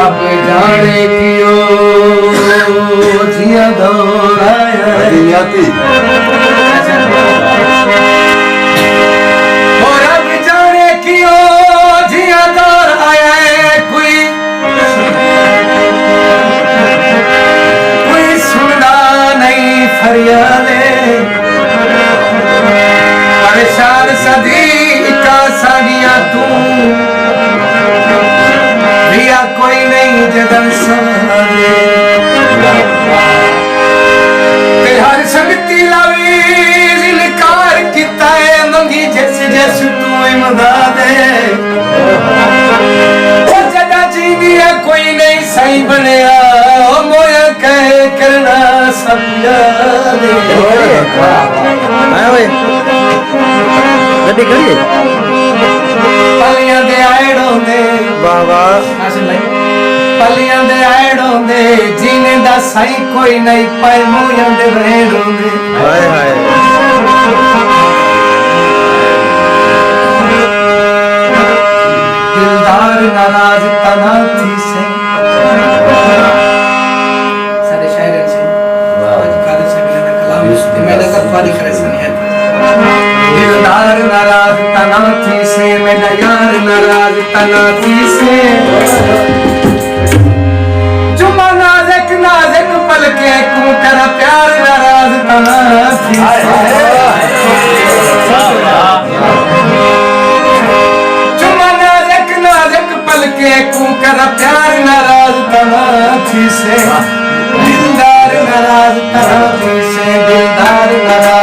रब जाने क्यों जिया दौड़ाया रब जाने क्यों जिया दौड़ाया कोई सुनना नहीं फरियादे परेशान सदी का सागिया तू रिया कोई नहीं जगन सादे ते हर शक्ति लावी इनकार किता है मंगी जैसे जैसे तू इमदादे और जदा जीदी है कोई नहीं सही बनया मोया कहे करना सब यादे पलियां दे आड़ों दे वाह वाह पलियां दे आड़ों दे जीने दा सही कोई नहीं पाए मोया दे रेड़ों दे हाय हाय दिलदार नाराज तना थी से सारे शायर से आज काले से मिलना कलाम ते मैं लगा फारी करे सनी है दिलदार नाराज तना थी से मेरा यार नाराज तना थी से जुमा नाज़िक नाज़िक पलके को कर प्यार नाराज तना थी से जुमा नाज़िक नाज़िक पलके को कर प्यार नाराज तना थी से दिलदार नाराज तना थी से दिलदार नाराज